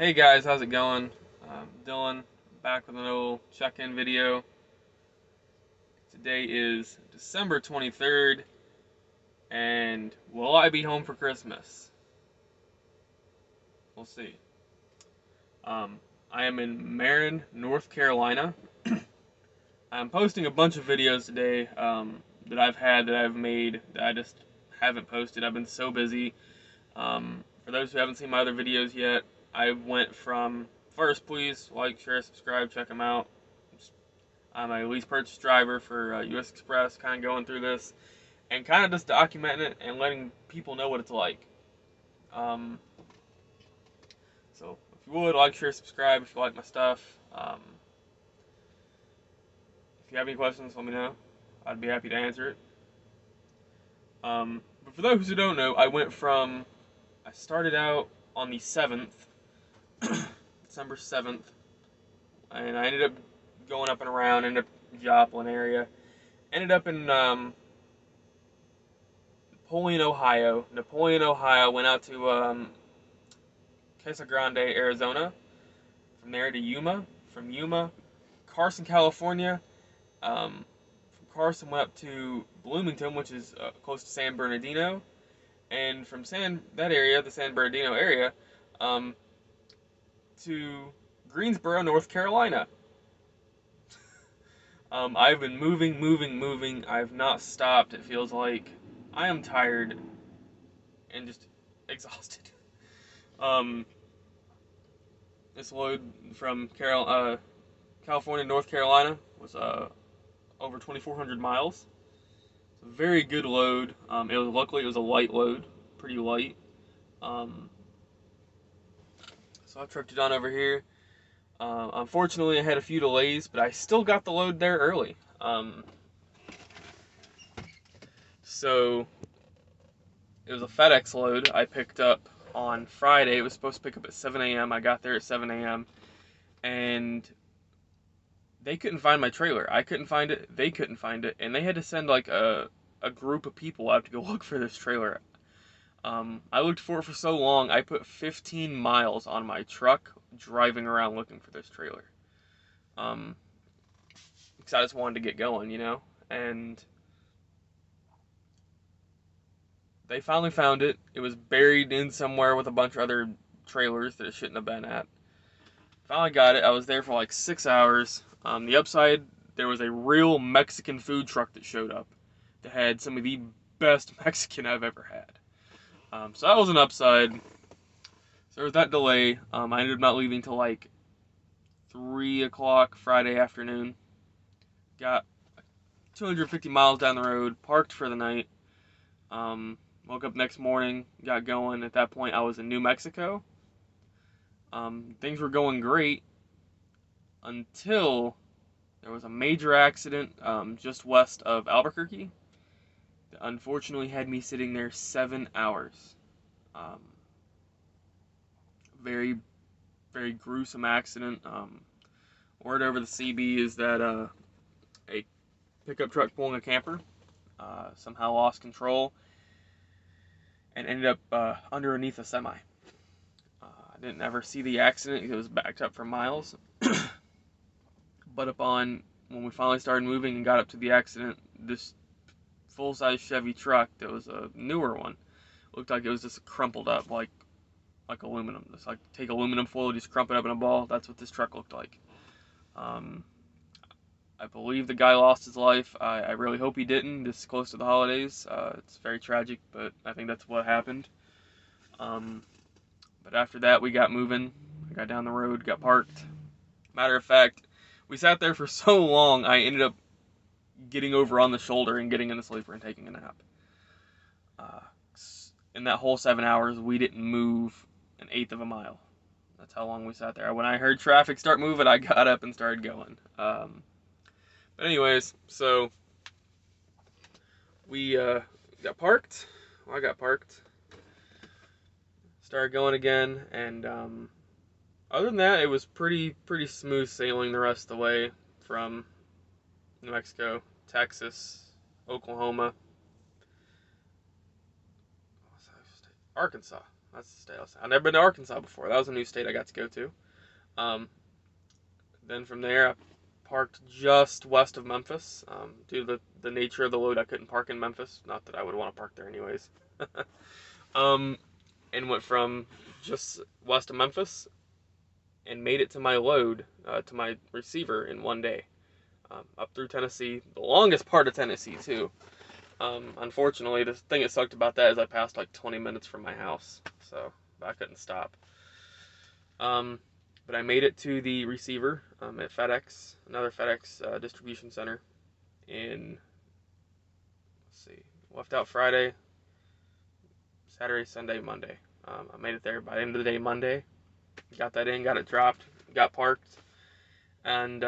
Hey guys, how's it going? Dylan, back with an old check-in video. Today is December 23rd, and will I be home for Christmas? We'll see. Um, I am in Marion, North Carolina. I'm posting a bunch of videos today that I've made, that I just haven't posted. I've been so busy. For those who haven't seen my other videos yet, I went from, first, please like, share, subscribe, check them out. I'm a lease purchase driver for US Express, kind of going through this and kind of just documenting it and letting people know what it's like. Um, so if you would like, share, subscribe if you like my stuff. If you have any questions, let me know. I'd be happy to answer it. But for those who don't know, I started out on the 7th, December 7th, and I ended up going up and around, ended up Joplin area, ended up in Napoleon, Ohio, went out to Casa Grande, Arizona, from there to Yuma, from Yuma, Carson, California, from Carson went up to Bloomington, which is close to San Bernardino, and from the San Bernardino area, um, to Greensboro, North Carolina. I've been moving. I've not stopped. It feels like I am tired and just exhausted. Um, this load from California, North Carolina was over 2,400 miles. It's a very good load. Luckily it was a light load, pretty light. Um, so I trucked it on over here. Unfortunately, I had a few delays, but I still got the load there early. So it was a FedEx load I picked up on Friday. It was supposed to pick up at 7 a.m. I got there at 7 a.m. and they couldn't find my trailer. I couldn't find it. They couldn't find it, and they had to send like a group of people out to go look for this trailer. I looked for it for so long. I put 15 miles on my truck driving around looking for this trailer. Because I just wanted to get going, And they finally found it. It was buried in somewhere with a bunch of other trailers that it shouldn't have been at. Finally got it. I was there for like 6 hours. The upside, there was a real Mexican food truck that showed up that had some of the best Mexican I've ever had. So that was an upside. So there was that delay. I ended up not leaving till like 3 o'clock Friday afternoon. Got 250 miles down the road, parked for the night. Woke up next morning, got going. At that point, I was in New Mexico. Things were going great until there was a major accident just west of Albuquerque that unfortunately had me sitting there 7 hours. Very, very gruesome accident. Word over the CB is that a pickup truck pulling a camper somehow lost control and ended up underneath a semi. I didn't ever see the accident because it was backed up for miles. But when we finally started moving and got up to the accident, this full-size Chevy truck that was a newer one looked like it was just crumpled up like aluminum. Just like take aluminum foil, just crump it up in a ball. That's what this truck looked like. I believe the guy lost his life. I really hope he didn't. This is close to the holidays. It's very tragic, but I think that's what happened. But after that, we got moving. I got down the road, got parked. Matter of fact, we sat there for so long, I ended up getting over on the shoulder and getting in the sleeper and taking a nap. In that whole 7 hours, we didn't move an eighth of a mile. That's how long we sat there. When I heard traffic start moving, I got up and started going. But anyways, so we got parked. Well, I got parked. Started going again, and other than that, it was pretty smooth sailing the rest of the way from New Mexico, Texas, Oklahoma, Arkansas. That's the state I was. I've never been to Arkansas before. That was a new state I got to go to. Um, then from there, I parked just west of Memphis. Due to the nature of the load, I couldn't park in Memphis. Not that I would want to park there anyways. um, and went from just west of Memphis and made it to my load, to my receiver in one day. Up through Tennessee, the longest part of Tennessee too. Unfortunately, the thing that sucked about that is I passed like 20 minutes from my house, so I couldn't stop. Um, but I made it to the receiver at FedEx, another FedEx distribution center. In, let's see, left out Friday, Saturday, Sunday, Monday. I made it there by the end of the day Monday. Got that in, got it dropped, got parked, and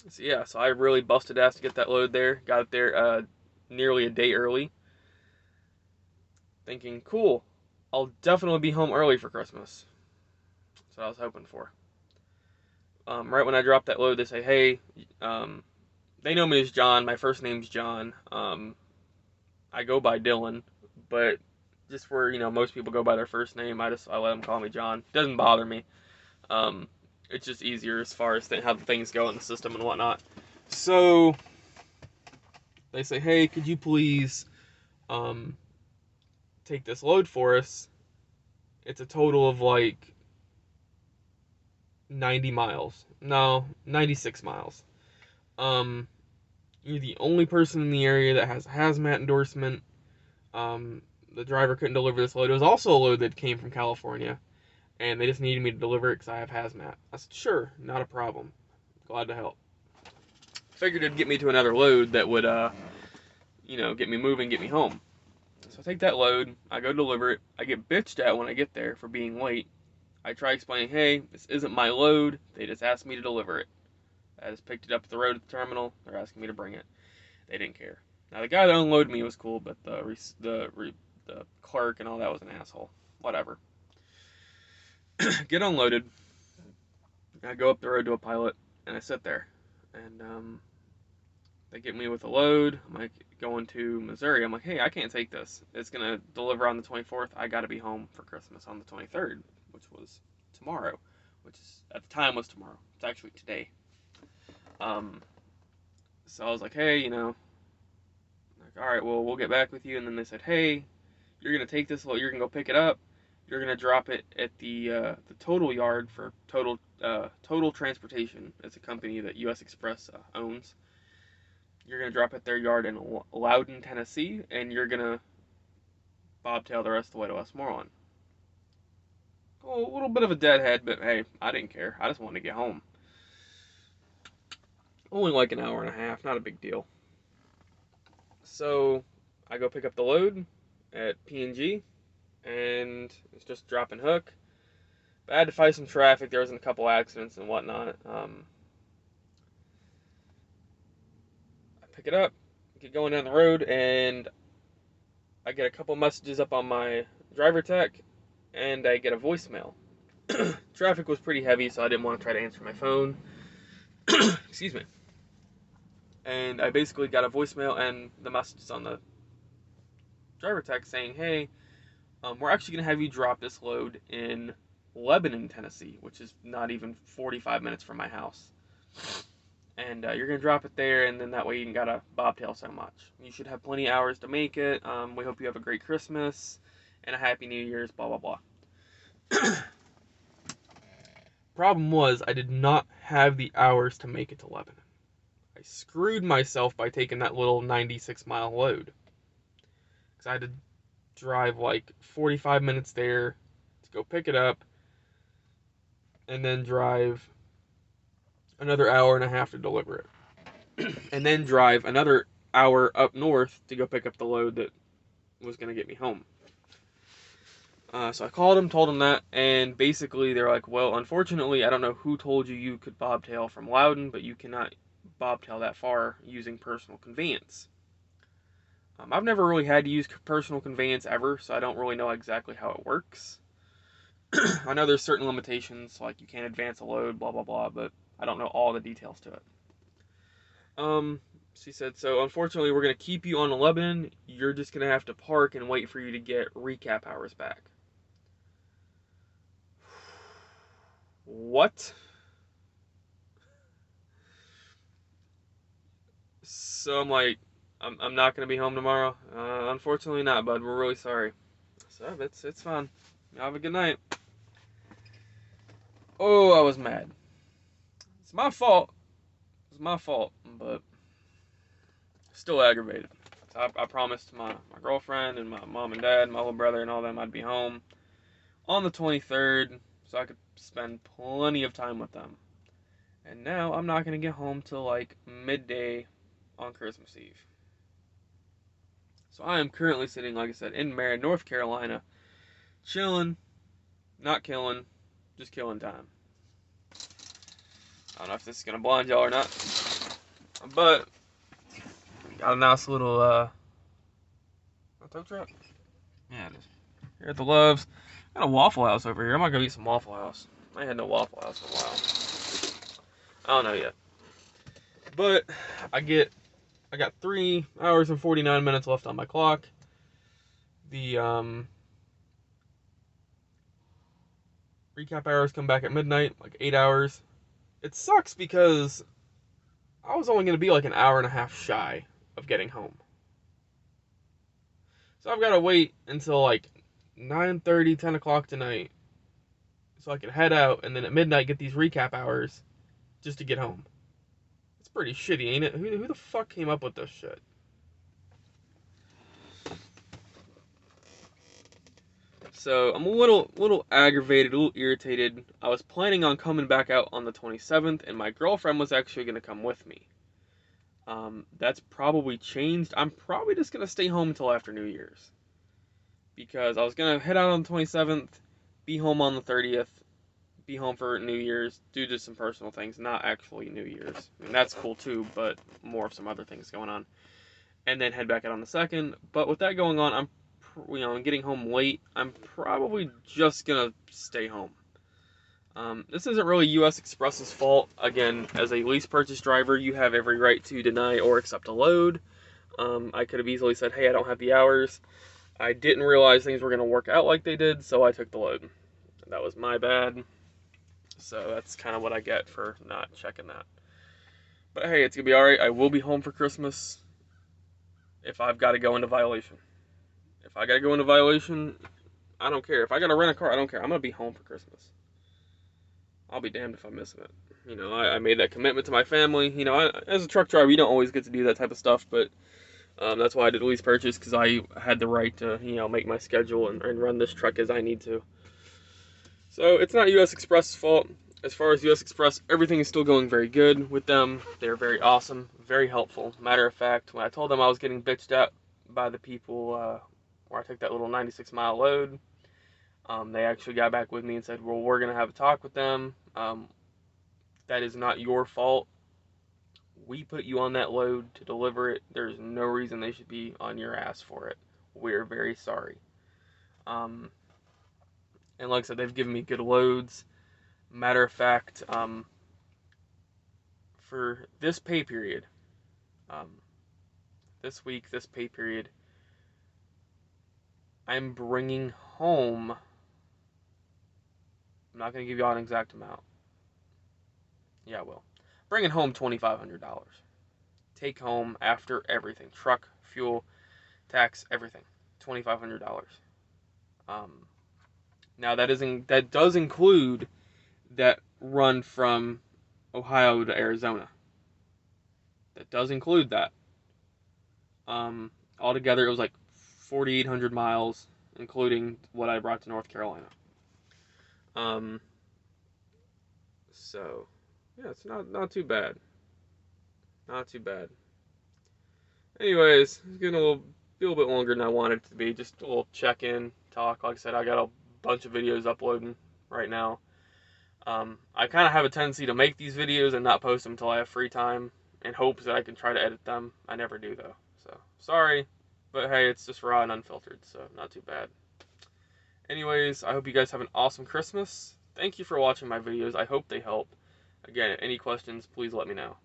so yeah, so I really busted ass to get that load there. Got it there nearly a day early, thinking, cool, I'll definitely be home early for Christmas. That's what I was hoping for. Right when I dropped that load, they say, hey, they know me as John. My first name's John. I go by Dylan, but just where, most people go by their first name, I let them call me John. Doesn't bother me. It's just easier as far as how things go in the system and whatnot. So they say, hey, could you please take this load for us? It's a total of like 90 miles. No, 96 miles. You're the only person in the area that has a hazmat endorsement. The driver couldn't deliver this load. It was also a load that came from California, and they just needed me to deliver it because I have hazmat. I said, sure, not a problem. Glad to help. Figured it'd get me to another load that would, get me moving, get me home. So I take that load, I go deliver it. I get bitched at when I get there for being late. I try explaining, hey, this isn't my load. They just asked me to deliver it. I just picked it up at the road at the terminal. They're asking me to bring it. They didn't care. Now the guy that unloaded me was cool, but the clerk and all that was an asshole. Whatever. Get unloaded. I go up the road to a pilot, and I sit there, and they get me with a load. I'm like going to Missouri. I'm like, hey, I can't take this. It's gonna deliver on the 24th. I got to be home for Christmas on the 23rd, which was tomorrow, which is at the time was tomorrow. It's actually today. So I was like, hey, like, all right, well, we'll get back with you. And then they said, hey, you're gonna take this load. You're gonna go pick it up. You're gonna drop it at the total yard for total transportation. It's a company that US Express owns. You're gonna drop at their yard in Loudon, Tennessee, and you're gonna bobtail the rest of the way to Westmoreland. Oh, a little bit of a deadhead, but hey, I didn't care. I just wanted to get home. Only like an hour and a half, not a big deal. So I go pick up the load at P&G, and it's just drop and hook. But I had to fight some traffic. There was a couple accidents and whatnot. I pick it up, get going down the road, and I get a couple messages up on my driver tech, and I get a voicemail. Traffic was pretty heavy, so I didn't want to try to answer my phone. Excuse me. And I basically got a voicemail, and the message is on the driver tech saying, hey, we're actually going to have you drop this load in Lebanon, Tennessee, which is not even 45 minutes from my house. And you're going to drop it there, and then that way you ain't got to bobtail so much. You should have plenty of hours to make it. We hope you have a great Christmas and a Happy New Year's, blah, blah, blah. Problem was, I did not have the hours to make it to Lebanon. I screwed myself by taking that little 96-mile load. Because I had to drive like 45 minutes there to go pick it up, and then drive another hour and a half to deliver it. And then drive another hour up north to go pick up the load that was going to get me home. So I called them, told them that, and basically they're like, well, unfortunately, I don't know who told you could bobtail from Loudon, but you cannot bobtail that far using personal conveyance. I've never really had to use personal conveyance ever, so I don't really know exactly how it works. I know there's certain limitations, like you can't advance a load, blah, blah, blah, but I don't know all the details to it. She said, so unfortunately, we're going to keep you on 11. You're just going to have to park and wait for you to get recap hours back. What? So I'm like, I'm not going to be home tomorrow. Unfortunately not, bud. We're really sorry. So it's fine. Have a good night. Oh, I was mad. It's my fault. It's my fault, but still aggravated. So I promised my girlfriend and my mom and dad, my little brother and all them I'd be home on the 23rd so I could spend plenty of time with them. And now I'm not going to get home till like midday on Christmas Eve. So I am currently sitting, like I said, in Marion, North Carolina, chilling, not killing, just killing time. I don't know if this is going to blind y'all or not, but got a nice little tow truck. Yeah, it is. Here at the Loves. Got a Waffle House over here. I'm gonna go eat some Waffle House. I ain't had no Waffle House in a while. I don't know yet. But I got 3 hours and 49 minutes left on my clock. The recap hours come back at midnight, like 8 hours. It sucks because I was only gonna be like an hour and a half shy of getting home. So I've gotta wait until like 9:30, 10 o'clock tonight so I can head out and then at midnight get these recap hours just to get home. It's pretty shitty, ain't it? Who the fuck came up with this shit? So I'm a little aggravated, a little irritated. I was planning on coming back out on the 27th, and my girlfriend was actually gonna come with me. That's probably changed. I'm probably just gonna stay home until after New Year's because I was gonna head out on the 27th, be home on the 30th, be home for New Year's, do just some personal things, not actually New Year's. I mean, that's cool too, but more of some other things going on. And then head back out on the 2nd. But with that going on, I'm getting home late. I'm probably just gonna stay home. This isn't really US Express's fault. Again, as a lease purchase driver, you have every right to deny or accept a load. I could have easily said, hey, I don't have the hours. I didn't realize things were going to work out like they did, so I took the load. That was my bad. So that's kind of what I get for not checking that. But hey, it's going to be alright. I will be home for Christmas if I've got to go into violation. If I got to go into violation, I don't care. If I got to rent a car, I don't care. I'm going to be home for Christmas. I'll be damned if I'm missing it. You know, I made that commitment to my family. You know, as a truck driver, you don't always get to do that type of stuff, but that's why I did a lease purchase, because I had the right to, you know, make my schedule and run this truck as I need to. So it's not US Express's fault. As far as US Express, everything is still going very good with them. They're very awesome, very helpful. Matter of fact, when I told them I was getting bitched at by the people where I took that little 96-mile load, they actually got back with me and said, well, we're going to have a talk with them. That is not your fault. We put you on that load to deliver it. There's no reason they should be on your ass for it. We're very sorry. And like I said, they've given me good loads. Matter of fact, for this pay period, this week, this pay period, I'm bringing home, I'm not going to give you all an exact amount. Yeah, I will. Bringing home $2,500. Take home after everything. Truck, fuel, tax, everything. $2,500. Now that does include that run from Ohio to Arizona. That does include that. Altogether, it was like 4,800 miles, including what I brought to North Carolina. So yeah, it's not too bad. Not too bad. Anyways, it's getting be a little bit longer than I wanted it to be. Just a little check-in, talk. Like I said, I got a bunch of videos uploading right now. I kind of have a tendency to make these videos and not post them until I have free time in hopes that I can try to edit them. I never do, though. So, sorry. But hey, it's just raw and unfiltered, so not too bad. Anyways, I hope you guys have an awesome Christmas. Thank you for watching my videos. I hope they help. Again, any questions, please let me know.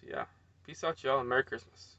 So yeah, peace out, y'all, and Merry Christmas.